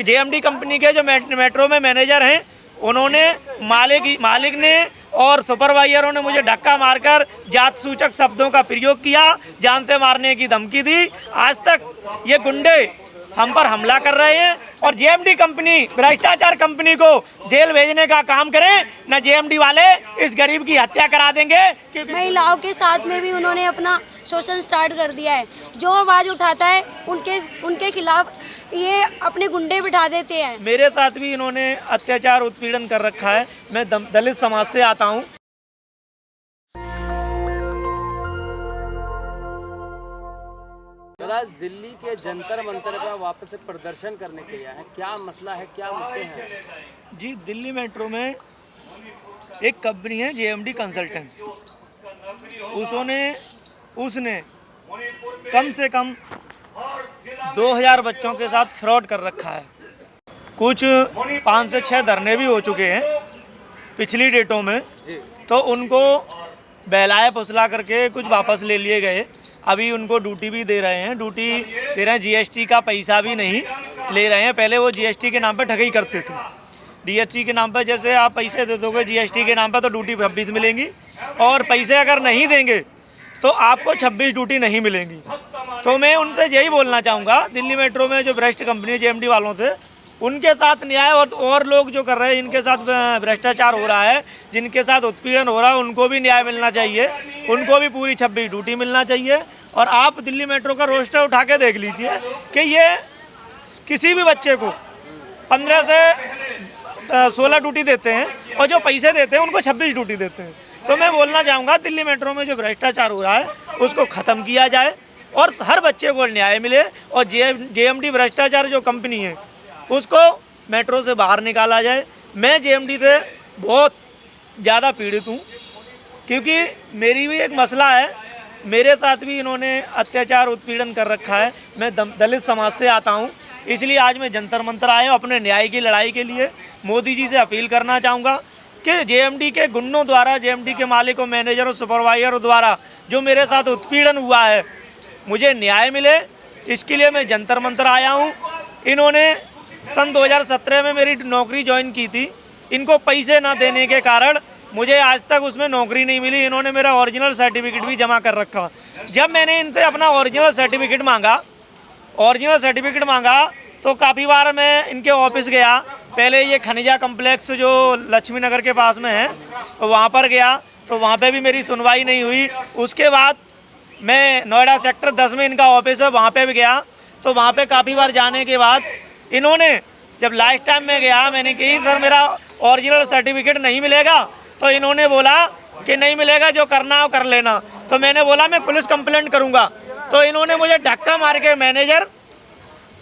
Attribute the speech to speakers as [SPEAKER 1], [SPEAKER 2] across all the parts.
[SPEAKER 1] JMD company के जो metro में मैनेजर हैं, उन्होंने मालिक ने और सुपरवाइजरों ने मुझे धक्का मारकर जात सूचक शब्दों का प्रयोग किया, जान से मारने की धमकी दी। आज तक ये गुंडे हम पर हमला कर रहे हैं और जेएमडी कंपनी भ्रष्टाचार कंपनी को जेल भेजने का काम करें, न जेएमडी वाले इस गरीब की हत्या करा देंगे।
[SPEAKER 2] महिलाओं के साथ में भी उन्होंने अपना शोषण स्टार्ट कर दिया है। जो आवाज़ उठाता है उनके खिलाफ ये अपने गुंडे बिठा देते हैं।
[SPEAKER 1] मेरे साथ भी इन्होंने अत्याचार उत्पीड़न कर रखा है। मैं दलित समाज से आता हूँ।
[SPEAKER 3] आज दिल्ली के जंतर मंतर पर वापस से प्रदर्शन करने के लिए हैं, क्या मसला है, क्या मुद्दे हैं?
[SPEAKER 1] जी, दिल्ली मेट्रो में एक कंपनी है जेएमडी कंसल्टेंट्स, उसने कम से कम 2000 बच्चों के साथ फ्रॉड कर रखा है। कुछ 5 से 6 धरने भी हो चुके हैं पिछली डेटों में, तो उनको बहलाया फुसला करके कुछ वापस ले लिए गए। अभी उनको ड्यूटी भी दे रहे हैं, जीएसटी का पैसा भी नहीं ले रहे हैं। पहले वो जीएसटी के नाम पर ठगी करते थे। डीएसटी के नाम पर जैसे आप पैसे दे दोगे जीएसटी के नाम पर तो ड्यूटी 26 मिलेंगी, और पैसे अगर नहीं देंगे तो आपको 26 ड्यूटी नहीं मिलेंगी। तो मैं उनसे यही बोलना चाहूँगा, दिल्ली मेट्रो में जो भ्रष्ट कंपनी जेएमडी वालों से, उनके साथ न्याय और लोग जो कर रहे हैं, इनके साथ भ्रष्टाचार हो रहा है, जिनके साथ उत्पीड़न हो रहा है, उनको भी न्याय मिलना चाहिए। उनको भी पूरी 26 ड्यूटी मिलना चाहिए। और आप दिल्ली मेट्रो का रोस्टर उठा के देख लीजिए कि ये किसी भी बच्चे को 15 से 16 ड्यूटी देते हैं और जो पैसे देते हैं उनको 26 ड्यूटी देते हैं। तो मैं बोलना चाहूँगा, दिल्ली मेट्रो में जो भ्रष्टाचार हो रहा है उसको ख़त्म किया जाए और हर बच्चे को न्याय मिले। और जेएमडी भ्रष्टाचार जो कंपनी है उसको मेट्रो से बाहर निकाला जाए। मैं जेएमडी से बहुत ज़्यादा पीड़ित हूँ, क्योंकि मेरी भी एक मसला है, मेरे साथ भी इन्होंने अत्याचार उत्पीड़न कर रखा है। मैं दलित समाज से आता हूँ, इसलिए आज मैं जंतर मंतर आया हूँ अपने न्याय की लड़ाई के लिए। मोदी जी से अपील करना चाहूँगा कि जेएमडी के गुंडों द्वारा, जेएमडी के मालिकों, मैनेजरों, सुपरवाइजरों द्वारा जो मेरे साथ उत्पीड़न हुआ है, मुझे न्याय मिले। इसके लिए मैं जंतर मंतर आया हूँ। इन्होंने सन 2017 में मेरी नौकरी ज्वाइन की थी। इनको पैसे ना देने के कारण मुझे आज तक उसमें नौकरी नहीं मिली। इन्होंने मेरा ओरिजिनल सर्टिफिकेट भी जमा कर रखा। जब मैंने इनसे अपना ओरिजिनल सर्टिफिकेट मांगा तो काफ़ी बार मैं इनके ऑफिस गया। पहले ये खनिजा कम्प्लेक्स जो लक्ष्मी नगर के पास में है, तो वहाँ पर गया, तो वहाँ पे भी मेरी सुनवाई नहीं हुई। उसके बाद मैं नोएडा सेक्टर 10 में इनका ऑफिस है, वहाँ पे भी गया। तो वहाँ पे काफ़ी बार जाने के बाद इन्होंने, जब लास्ट टाइम में गया, मैंने कही सर मेरा ओरिजिनल सर्टिफिकेट नहीं मिलेगा, तो इन्होंने बोला कि नहीं मिलेगा, जो करना हो कर लेना। तो मैंने बोला मैं पुलिस कंप्लेंट करूँगा। तो इन्होंने मुझे धक्का मार के, मैनेजर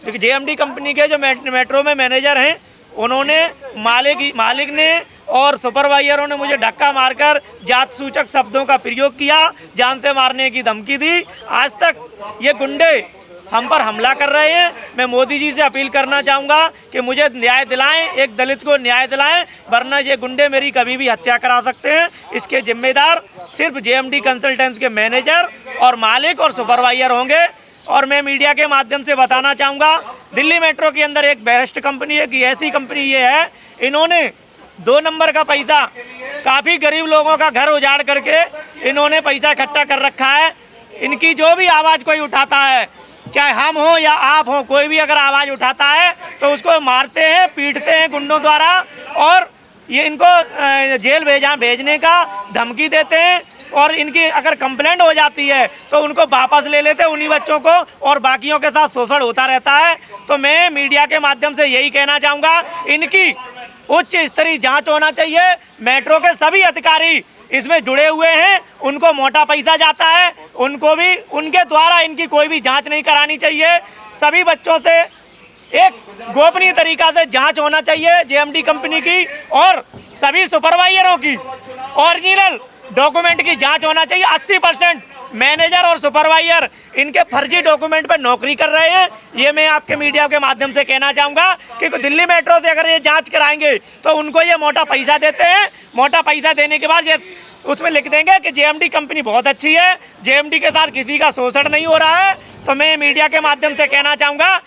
[SPEAKER 1] जेएमडी कंपनी के जो मेट्रो में मैनेजर हैं, उन्होंने मालिक ने और सुपरवाइजरों ने मुझे धक्का मारकर जात सूचक शब्दों का प्रयोग किया, जान से मारने की धमकी दी। आज तक ये गुंडे हम पर हमला कर रहे हैं। मैं मोदी जी से अपील करना चाहूँगा कि मुझे न्याय दिलाएं, एक दलित को न्याय दिलाएं, वरना ये गुंडे मेरी कभी भी हत्या करा सकते हैं। इसके जिम्मेदार सिर्फ जेएमडी कंसल्टेंट्स के मैनेजर और मालिक और सुपरवाइजर होंगे। और मैं मीडिया के माध्यम से बताना चाहूँगा, दिल्ली मेट्रो के अंदर एक बेस्ट कंपनी है कि ऐसी कंपनी ये है, इन्होंने 2 नंबर का पैसा, काफ़ी गरीब लोगों का घर उजाड़ करके इन्होंने पैसा इकट्ठा कर रखा है। इनकी जो भी आवाज़ कोई उठाता है, चाहे हम हो या आप हो, कोई भी अगर आवाज़ उठाता है तो उसको मारते हैं, पीटते हैं गुंडों द्वारा, और ये इनको जेल भेजने का धमकी देते हैं। और इनकी अगर कंप्लेंट हो जाती है तो उनको वापस ले लेते हैं, उन्हीं बच्चों को, और बाकियों के साथ शोषण होता रहता है। तो मैं मीडिया के माध्यम से यही कहना चाहूँगा, इनकी उच्च स्तरीय जांच होना चाहिए। मेट्रो के सभी अधिकारी इसमें जुड़े हुए हैं, उनको मोटा पैसा जाता है, उनको भी, उनके द्वारा इनकी कोई भी जांच नहीं करानी चाहिए। सभी बच्चों से एक गोपनीय तरीका से जांच होना चाहिए जेएमडी कंपनी की, और सभी सुपरवाइजरों की ओरिजिनल डॉक्यूमेंट की जांच होना चाहिए। 80% मैनेजर और सुपरवाइजर इनके फर्जी डॉक्यूमेंट पर नौकरी कर रहे हैं। ये मैं आपके मीडिया के माध्यम से कहना चाहूँगा कि दिल्ली मेट्रो से अगर ये जांच कराएंगे तो उनको ये मोटा पैसा देते हैं। मोटा पैसा देने के बाद ये उसमें लिख देंगे कि जेएमडी कंपनी बहुत अच्छी है, जेएमडी के साथ किसी का शोषण नहीं हो रहा है। तो मैं मीडिया के माध्यम से कहना चाहूँगा,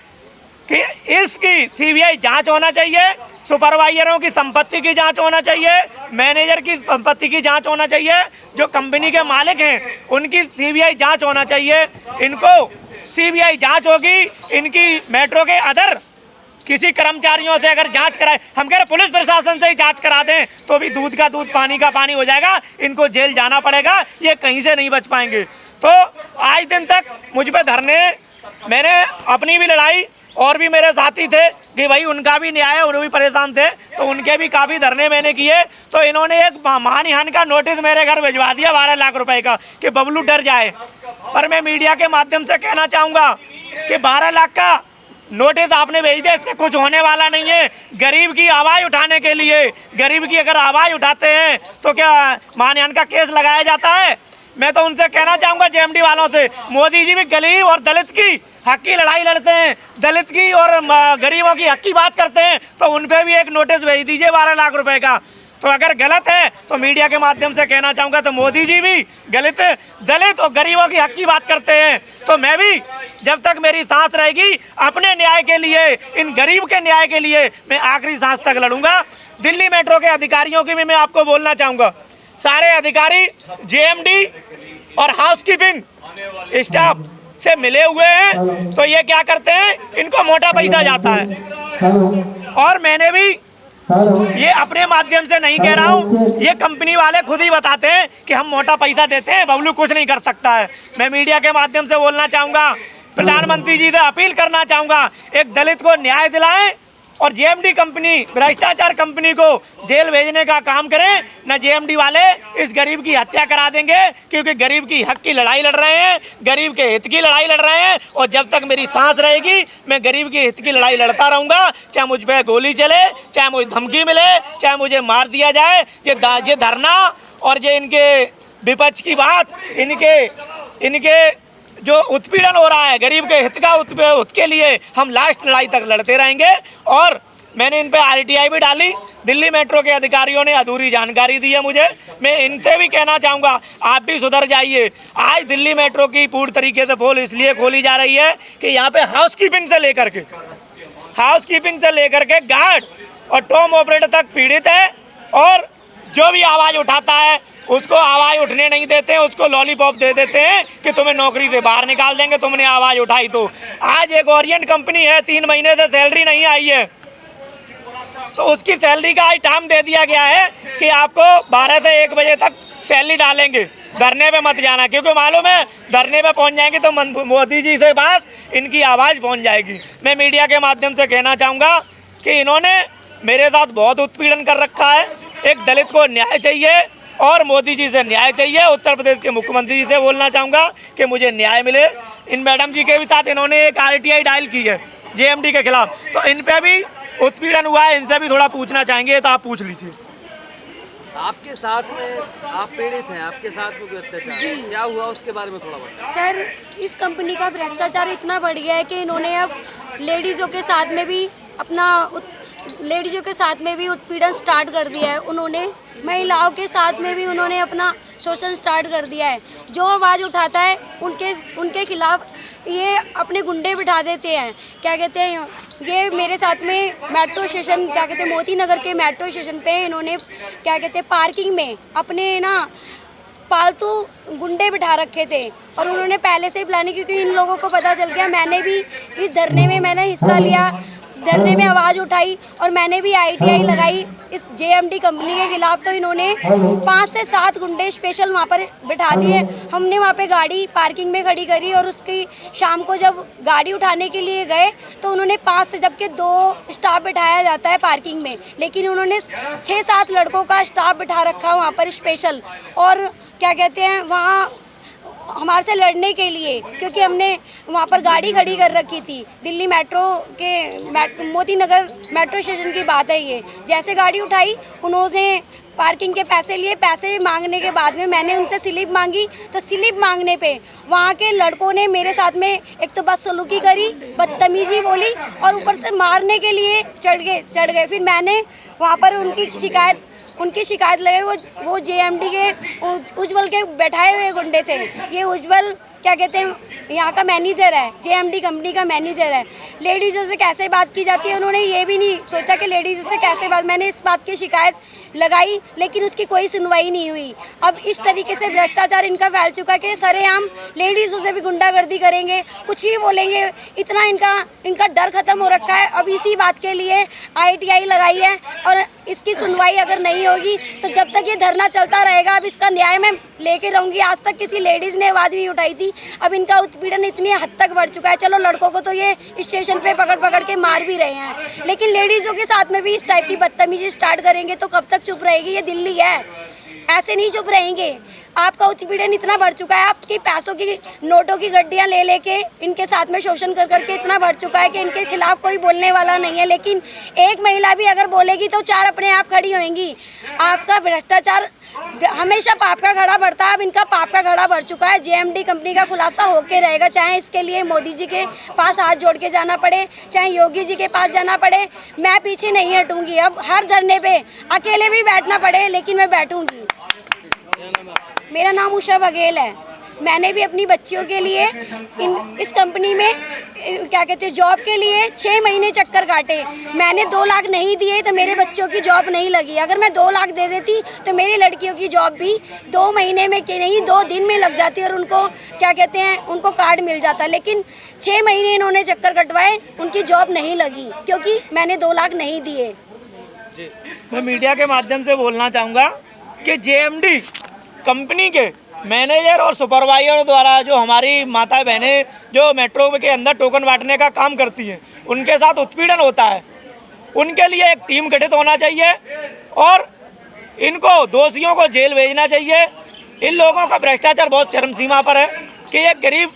[SPEAKER 1] कि इसकी सीबीआई जांच होना चाहिए, सुपरवाइजरों की संपत्ति की जांच होना चाहिए, मैनेजर की संपत्ति की जांच होना चाहिए, जो कंपनी के मालिक हैं उनकी सीबीआई जांच होना चाहिए। इनको सीबीआई जांच होगी, इनकी मेट्रो के अदर किसी कर्मचारियों से अगर जांच कराए, हम कह रहे पुलिस प्रशासन से ही जांच करा दें तो भी दूध का दूध पानी का पानी हो जाएगा, इनको जेल जाना पड़ेगा, ये कहीं से नहीं बच पाएंगे। तो आज दिन तक मुझ पे धरने, मैंने अपनी भी लड़ाई और भी मेरे साथी थे कि भाई उनका भी न्याय, उन भी परेशान थे तो उनके भी काफ़ी धरने मैंने किए। तो इन्होंने एक मानहानि का नोटिस मेरे घर भिजवा दिया 12 लाख रुपए का कि बबलू डर जाए। पर मैं मीडिया के माध्यम से कहना चाहूँगा कि 12 लाख का नोटिस आपने भेज दिया, इससे कुछ होने वाला नहीं है। गरीब की आवाज़ उठाने के लिए, गरीब की अगर आवाज़ उठाते हैं तो क्या मानहानि का केस लगाया जाता है? मैं तो उनसे कहना चाहूँगा जेएमडी वालों से, मोदी जी भी गरीब और दलित की हक की लड़ाई लड़ते हैं, दलित की और गरीबों की हक की बात करते हैं, तो उन पर भी एक नोटिस भेज दीजिए 12 लाख रुपए का। तो अगर गलत है तो मीडिया के माध्यम से कहना चाहूँगा तो मोदी जी भी दलित और गरीबों की हक की बात करते हैं। तो मैं भी जब तक मेरी सांस रहेगी अपने न्याय के लिए, इन गरीब के न्याय के लिए मैं आखिरी सांस तक लड़ूंगा। दिल्ली मेट्रो के अधिकारियों की भी मैं आपको बोलना चाहूँगा, सारे अधिकारी जेएमडी और हाउसकीपिंग स्टाफ से मिले हुए हैं, तो ये क्या करते हैं, इनको मोटा पैसा जाता है। और मैंने भी ये अपने माध्यम से नहीं कह रहा हूँ, ये कंपनी वाले खुद ही बताते हैं कि हम मोटा पैसा देते हैं, बबलू कुछ नहीं कर सकता है। मैं मीडिया के माध्यम से बोलना चाहूँगा, प्रधानमंत्री जी से अपील करना चाहूँगा, एक दलित को न्याय दिलाएं और जेएमडी कंपनी, भ्रष्टाचार कंपनी को जेल भेजने का काम करें। न जेएमडी वाले इस गरीब की हत्या करा देंगे, क्योंकि गरीब की हक की लड़ाई लड़ रहे हैं, गरीब के हित की लड़ाई लड़ रहे हैं। और जब तक मेरी सांस रहेगी मैं गरीब के हित की लड़ाई लड़ता रहूँगा, चाहे मुझ पर गोली चले, चाहे मुझे धमकी मिले, चाहे मुझे मार दिया जाए। ये धरना और ये इनके विपक्ष की बात, इनके जो उत्पीड़न हो रहा है गरीब के हित के लिए हम लास्ट लड़ाई तक लड़ते रहेंगे। और मैंने इन पे आरटीआई भी डाली, दिल्ली मेट्रो के अधिकारियों ने अधूरी जानकारी दी है मुझे। मैं इनसे भी कहना चाहूँगा आप भी सुधर जाइए। आज दिल्ली मेट्रो की पूर्ण तरीके से पोल इसलिए खोली जा रही है कि यहाँ पे हाउसकीपिंग से लेकर के गार्ड और टॉम ऑपरेटर तक पीड़ित है, और जो भी आवाज़ उठाता है उसको आवाज़ उठने नहीं देते हैं, उसको लॉलीपॉप दे देते हैं कि तुम्हें नौकरी से बाहर निकाल देंगे, तुमने आवाज़ उठाई तो। आज एक ओरिएंट कंपनी है, 3 महीने से सैलरी नहीं आई है, तो उसकी सैलरी का आज टाइम दे दिया गया है कि आपको 12 से 1 बजे तक सैलरी डालेंगे, धरने पे मत जाना, क्योंकि मालूम है धरने पे पहुंच जाएंगे तो मोदी जी से पास इनकी आवाज़ पहुंच जाएगी। मैं मीडिया के माध्यम से कहना चाहूँगा कि इन्होंने मेरे साथ बहुत उत्पीड़न कर रखा है। एक दलित को न्याय चाहिए और मोदी जी से न्याय चाहिए। उत्तर प्रदेश के मुख्यमंत्री जी से बोलना चाहूँगा कि मुझे न्याय मिले। इन मैडम जी के भी साथ इन्होंने एक आरटीआई डायल की है जेएमडी के खिलाफ, तो इन पे भी उत्पीड़न हुआ है, इनसे भी थोड़ा पूछना चाहेंगे तो आप पूछ लीजिए।
[SPEAKER 3] आपके साथ में आप पीड़ित हैं, आपके साथ में कोई अत्याचार
[SPEAKER 2] जी।
[SPEAKER 3] क्या हुआ उसके बारे में थोड़ा बताएं।
[SPEAKER 2] सर, इस कंपनी का भ्रष्टाचार इतना बढ़ गया है कि इन्होंने अब लेडीज़ों के साथ में भी उत्पीड़न स्टार्ट कर दिया है। उन्होंने महिलाओं के साथ में भी उन्होंने अपना शोषण स्टार्ट कर दिया है। जो आवाज़ उठाता है उनके खिलाफ ये अपने गुंडे बिठा देते हैं। क्या कहते हैं, ये मेरे साथ में मेट्रो स्टेशन, क्या कहते हैं, मोती नगर के मेट्रो स्टेशन पे इन्होंने क्या कहते हैं पार्किंग में अपने पालतू गुंडे बिठा रखे थे, और उन्होंने पहले से ही प्लानिंग, क्योंकि इन लोगों को पता चल गया। मैंने भी इस धरने में हिस्सा लिया, धरने में आवाज़ उठाई और मैंने भी आईटीआई लगाई इस जेएमडी कंपनी के खिलाफ। तो इन्होंने 5 से 7 गुंडे स्पेशल वहाँ पर बिठा दिए। हमने वहाँ पे गाड़ी पार्किंग में खड़ी करी और उसकी शाम को जब गाड़ी उठाने के लिए गए तो उन्होंने 5 से, जबकि 2 स्टाफ बिठाया जाता है पार्किंग में, लेकिन उन्होंने 6-7 लड़कों का स्टाफ बिठा रखा वहाँ पर स्पेशल। और क्या कहते हैं, वहाँ हमारे से लड़ने के लिए, क्योंकि हमने वहाँ पर गाड़ी खड़ी कर रखी थी। दिल्ली मेट्रो के मोती नगर मेट्रो स्टेशन की बात है ये। जैसे गाड़ी उठाई उन्होंने पार्किंग के पैसे लिए, पैसे मांगने के बाद में मैंने उनसे स्लिप मांगी, तो स्लिप मांगने पे वहाँ के लड़कों ने मेरे साथ में एक तो बदसलूकी करी, बदतमीजी बोली और ऊपर से मारने के लिए चढ़ गए। फिर मैंने वहाँ पर उनकी शिकायत उनकी शिकायत लगे। वो जेएमडी के उज्जवल के बैठाए हुए गुंडे थे। ये उज्जवल क्या कहते हैं, यहाँ का मैनेजर है, जेएमडी कंपनी का मैनेजर है। लेडीज़ों से कैसे बात की जाती है, उन्होंने ये भी नहीं सोचा कि लेडीज़ों से कैसे बात। मैंने इस बात की शिकायत लगाई, लेकिन उसकी कोई सुनवाई नहीं हुई। अब इस तरीके से भ्रष्टाचार इनका फैल चुका है कि सरेआम लेडीज़ों से भी गुंडागर्दी करेंगे, कुछ ही बोलेंगे। इतना इनका डर खत्म हो रखा है। अब इसी बात के लिए ITI लगाई है, और इसकी सुनवाई अगर नहीं होगी तो जब तक ये धरना चलता रहेगा, अब इसका न्याय मैं लेके रहूँगी। आज तक किसी लेडीज़ ने आवाज़ नहीं उठाई थी, अब इनका उत्पीड़न इतनी हद तक बढ़ चुका है। चलो लड़कों को तो ये स्टेशन पे पकड़ के मार भी रहे हैं, लेकिन लेडीज़ों के साथ में भी इस टाइप की बदतमीजी स्टार्ट करेंगे तो कब तक चुप रहेगी? ये दिल्ली है, ऐसे नहीं चुप रहेंगे। आपका उत्पीड़न इतना बढ़ चुका है, आपकी पैसों की नोटों की गड्डियां ले लेके इनके साथ में शोषण कर करके इतना बढ़ चुका है कि इनके खिलाफ कोई बोलने वाला नहीं है। लेकिन एक महिला भी अगर बोलेगी तो 4 अपने आप खड़ी होंगी। आपका भ्रष्टाचार हमेशा पाप का घड़ा बढ़ता है, अब इनका पाप का घड़ा बढ़ चुका है। जेएमडी कंपनी का खुलासा होके रहेगा, चाहे इसके लिए मोदी जी के पास हाथ जोड़ के जाना पड़े, चाहे योगी जी के पास जाना पड़े। मैं पीछे नहीं हटूंगी। अब हर धरने पे अकेले भी बैठना पड़े, लेकिन मैं बैठूंगी। मेरा नाम उषा बघेल है। मैंने भी अपनी बच्चियों के लिए इस कंपनी में क्या कहते हैं जॉब के लिए 6 महीने चक्कर काटे। मैंने 2 लाख नहीं दिए तो मेरे बच्चों की जॉब नहीं लगी। अगर मैं 2 लाख दे देती तो मेरी लड़कियों की जॉब भी 2 महीने में कि नहीं 2 दिन में लग जाती और उनको क्या कहते हैं उनको कार्ड मिल जाता। लेकिन 6 महीने इन्होंने चक्कर कटवाए, उनकी जॉब नहीं लगी क्योंकि मैंने 2 लाख नहीं दिए।
[SPEAKER 1] मैं मीडिया के माध्यम से बोलना चाहूँगा कि जेएमडी कंपनी के मैनेजर और सुपरवाइजर द्वारा जो हमारी माता बहनें जो मेट्रो के अंदर टोकन बांटने का काम करती हैं, उनके साथ उत्पीड़न होता है। उनके लिए एक टीम गठित होना चाहिए और इनको दोषियों को जेल भेजना चाहिए। इन लोगों का भ्रष्टाचार बहुत चरम सीमा पर है कि एक गरीब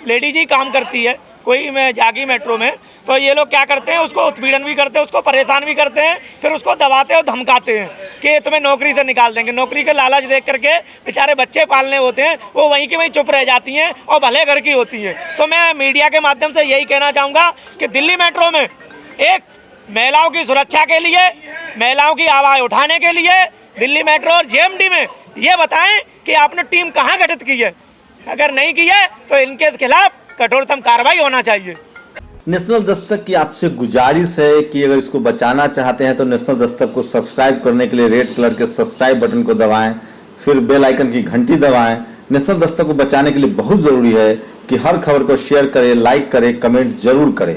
[SPEAKER 1] लेडी जी काम करती है कोई में जागी मेट्रो में, तो ये लोग क्या करते हैं, उसको उत्पीड़न भी करते हैं, उसको परेशान भी करते हैं, फिर उसको दबाते और धमकाते हैं कि तुम्हें नौकरी से निकाल देंगे। नौकरी के लालच देख करके बेचारे बच्चे पालने होते हैं, वो वहीं की वहीं चुप रह जाती हैं और भले घर की होती है। तो मैं मीडिया के माध्यम से यही कहना चाहूँगा कि दिल्ली मेट्रो में एक महिलाओं की सुरक्षा के लिए, महिलाओं की आवाज़ उठाने के लिए दिल्ली मेट्रो और जेएमडी में ये बताएं कि आपने टीम कहाँ गठित की है। अगर नहीं की है तो इनके खिलाफ कठोरतम कार्रवाई होना चाहिए।
[SPEAKER 4] नेशनल दस्तक की आपसे गुजारिश है कि अगर इसको बचाना चाहते हैं तो नेशनल दस्तक को सब्सक्राइब करने के लिए रेड कलर के सब्सक्राइब बटन को दबाएं, फिर बेल आइकन की घंटी दबाएं। नेशनल दस्तक को बचाने के लिए बहुत जरूरी है कि हर खबर को शेयर करें, लाइक करें, कमेंट जरूर करें।